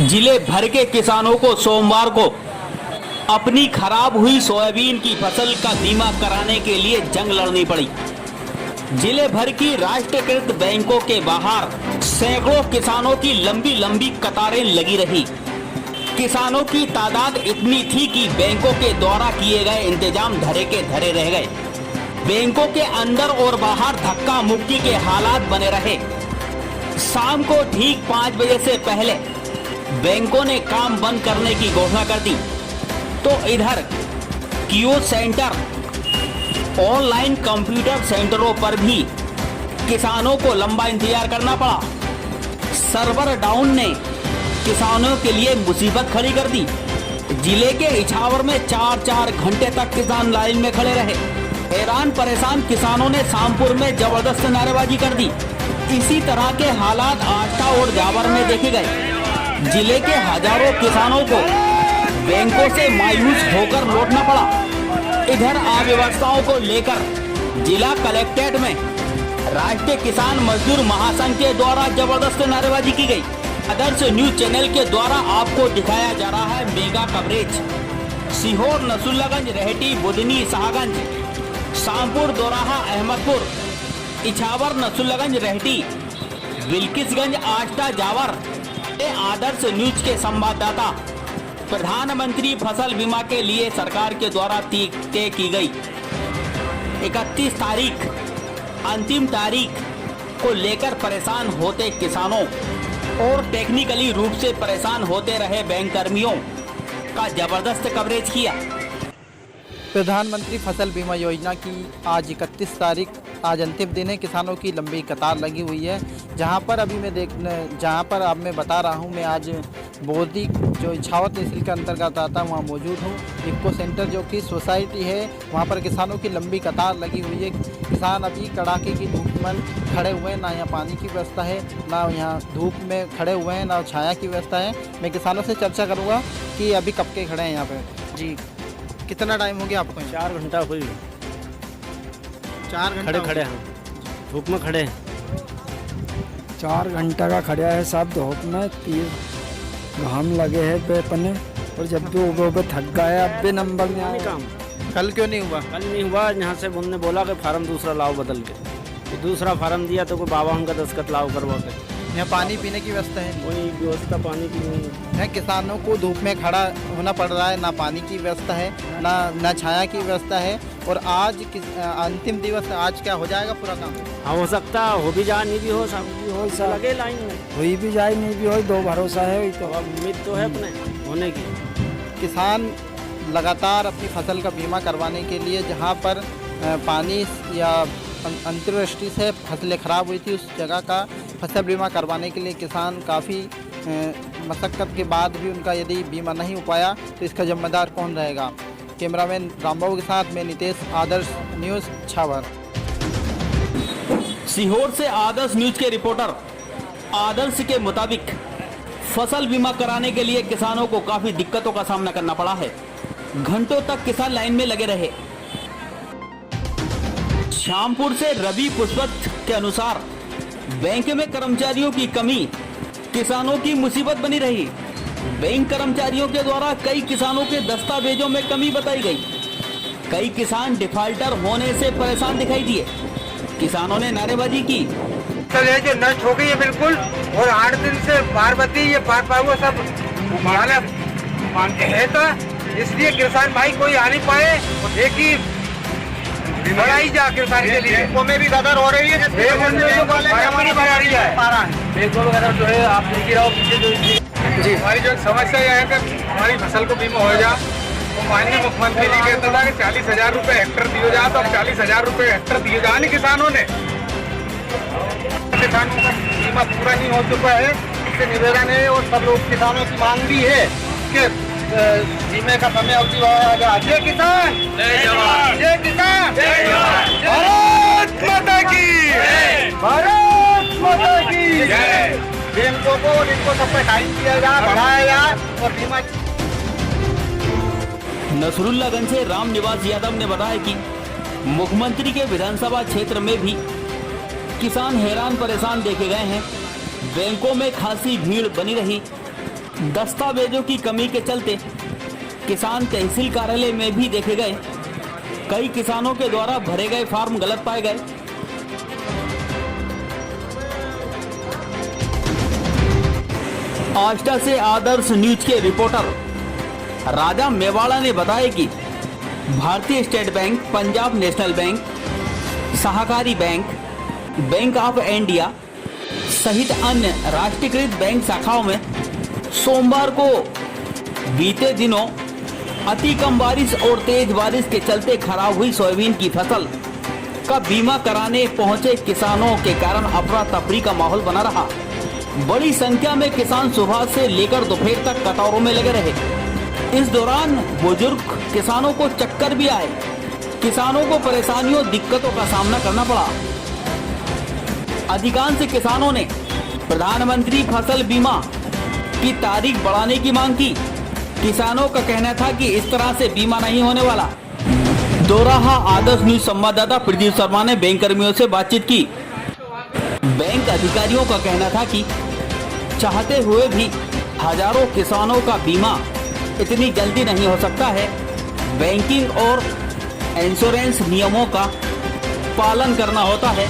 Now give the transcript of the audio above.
जिले भर के किसानों को सोमवार को अपनी खराब हुई सोयाबीन की फसल का बीमा कराने के लिए जंग लड़नी पड़ी। जिले भर की राष्ट्रीयकृत बैंकों के बाहर सैकड़ों किसानों की लंबी लंबी कतारें लगी रही। किसानों की तादाद इतनी थी कि बैंकों के द्वारा किए गए इंतजाम धरे के धरे रह गए। बैंकों के अंदर और बाहर धक्का मुक्की के हालात बने रहे। शाम को ठीक 5 बजे से पहले बैंकों ने काम बंद करने की घोषणा कर दी, तो इधर कियोस्क सेंटर, ऑनलाइन कंप्यूटर सेंटरों पर भी किसानों को लंबा इंतजार करना पड़ा। सर्वर डाउन ने किसानों के लिए मुसीबत खड़ी कर दी। जिले के इछावर में 4-4 घंटे तक किसान लाइन में खड़े रहे। हैरान परेशान किसानों ने शामपुर में जबरदस्त नारेबाजी कर दी। इसी तरह के हालात आष्टा और जावर में देखे गए। जिले के हजारों किसानों को बैंकों से मायूस होकर लौटना पड़ा। इधर अव्यवस्थाओं को लेकर जिला कलेक्ट्रेट में राष्ट्रीय किसान मजदूर महासंघ के द्वारा जबरदस्त नारेबाजी की गई। आदर्श न्यूज चैनल के द्वारा आपको दिखाया जा रहा है मेगा कवरेज। सीहोर, नसरुल्लागंज, रेहटी, बुधनी, शाहगंज, शामपुर, दोराहा, अहमदपुर, इछावर, नसरुल्लागंज, रेहटी, बिल्किसगंज, आष्टा, जावर। आदर्श न्यूज के संवाददाता प्रधानमंत्री फसल बीमा के लिए सरकार के द्वारा तय की गई 31 तारीख अंतिम तारीख को लेकर परेशान होते किसानों और टेक्निकली रूप से परेशान होते रहे बैंक कर्मियों का जबरदस्त कवरेज किया। प्रधानमंत्री फसल बीमा योजना की आज 31 तारीख आज अंतिम दिन है। किसानों की लंबी कतार लगी हुई है। जहां पर अब मैं बता रहा हूं, मैं आज बोधी जो इछावर तहसील के अंतर्गत आता वहां मौजूद हूं। इको सेंटर जो कि सोसाइटी है, वहां पर किसानों की लंबी कतार लगी हुई है। किसान अभी कड़ाके की धूप में खड़े हुए हैं। ना यहाँ पानी की व्यवस्था है, ना यहाँ धूप में खड़े हुए हैं, ना छाया की व्यवस्था है। मैं किसानों से चर्चा करूँगा कि अभी कब के खड़े हैं यहाँ पर। जी, कितना टाइम हो गया आपको? 4 घंटा हुई। 4 घंटे खड़े हैं, धूप में खड़े हैं। 4 घंटा का खड़ा है सब धूप में। 3 घाम लगे हैं बेपने, और जब भी उबे थक गया अब भी नंबर में आया। काम कल क्यों नहीं हुआ? कल नहीं हुआ। यहाँ से उन्होंने बोला कि फार्म दूसरा लाओ बदल के, तो दूसरा फार्म दिया तो कोई बाबा उनका दस्तखत लाओ करवा के। यहाँ पानी पीने की व्यवस्था है? कोई व्यवस्था पानी की नहीं है। किसानों को धूप में खड़ा होना पड़ रहा है। ना पानी की व्यवस्था है, ना छाया की व्यवस्था है। और आज अंतिम दिवस, आज क्या हो जाएगा पूरा काम? हाँ, हो सकता हो भी जाए, नहीं भी हो, सब भी हो, सब लगे लाइन में। हुई भी जाए नहीं भी हो, 2 भरोसा है। तो अब उम्मीद तो है अपने होने की। किसान लगातार अपनी फसल का बीमा करवाने के लिए जहाँ पर पानी या अंतर्वृष्टि से फसलें खराब हुई थी, उस जगह का फसल बीमा करवाने के लिए किसान काफ़ी मशक्क़त के बाद भी उनका यदि बीमा नहीं हो पाया तो इसका जिम्मेदार कौन रहेगा? कैमरामैन रामबाबू के साथ मैं नितेश, आदर्श न्यूज़, इछावर। सीहोर से आदर्श न्यूज के रिपोर्टर आदर्श के मुताबिक फसल बीमा कराने के लिए किसानों को काफ़ी दिक्कतों का सामना करना पड़ा है। घंटों तक किसान लाइन में लगे रहे। शामपुर से रवि पुष्पत के अनुसार बैंक में कर्मचारियों की कमी किसानों की मुसीबत बनी रही। बैंक कर्मचारियों के द्वारा कई किसानों के दस्तावेजों में कमी बताई गई। कई किसान डिफाल्टर होने से परेशान दिखाई दिए। किसानों ने नारेबाजी की। जो नष्ट हो गई है बिल्कुल, और 8 दिन से पार्वती ये पार वो सब है, तो इसलिए किसान भाई कोई आ नहीं पाए। एक ही बढ़ाई जा किसान के लिए में भी गदर हो रही है। जो है आप देखिए रहो पीछे जी। हमारी जो समस्या यह है कि हमारी फसल को बीमा हो जाए, तो माननीय मुख्यमंत्री जी कहते था कि 40,000 रुपये हेक्टर दिए जाए, तो अब 40,000 रुपये हेक्टर दिए जाए किसानों ने। किसानों का बीमा पूरा नहीं हो चुका है। इससे निवेदन है और सब लोग किसानों की मांग भी है कि बीमे का समय अवधि बढ़ाया जाए। जय किसान, जय जवान, जय किसान, जय जवान, भारत माता की, भारत माता की जय। बैंकों को इनको सब पे टाइम दिया जाए, बढ़ाया जाए और बीमा। नसरुल्लागंज से राम निवास यादव ने बताया कि मुख्यमंत्री के विधानसभा क्षेत्र में भी किसान हैरान परेशान देखे गए हैं। बैंकों में खासी भीड़ बनी रही। दस्तावेजों की कमी के चलते किसान तहसील कार्यालय में भी देखे गए। कई किसानों के द्वारा भरे गए फॉर्म गलत पाए गए। आष्टा से आदर्श न्यूज के रिपोर्टर राजा मेवाड़ा ने बताया कि भारतीय state bank, Punjab national bank, सहकारी बैंक, बैंक ऑफ इंडिया सहित अन्य राष्ट्रीयकृत बैंक शाखाओं में सोमवार को बीते दिनों अति कम बारिश और तेज बारिश के चलते खराब हुई सोयाबीन की फसल का बीमा कराने पहुंचे किसानों के कारण अफरा तफरी का माहौल बना रहा। बड़ी संख्या में किसान सुबह से लेकर दोपहर तक कतारों में लगे रहे। इस दौरान बुजुर्ग किसानों को चक्कर भी आए। किसानों को परेशानियों, दिक्कतों का सामना करना पड़ा। अधिकांश किसानों ने प्रधानमंत्री फसल बीमा की तारीख बढ़ाने की मांग की। किसानों का कहना था कि इस तरह से बीमा नहीं होने वाला। दोराहा आदर्श न्यूज संवाददाता प्रदीप शर्मा ने बैंक कर्मियों से बातचीत की। बैंक अधिकारियों का कहना था कि चाहते हुए भी हजारों किसानों का बीमा इतनी जल्दी नहीं हो सकता है। बैंकिंग और इंश्योरेंस नियमों का पालन करना होता है।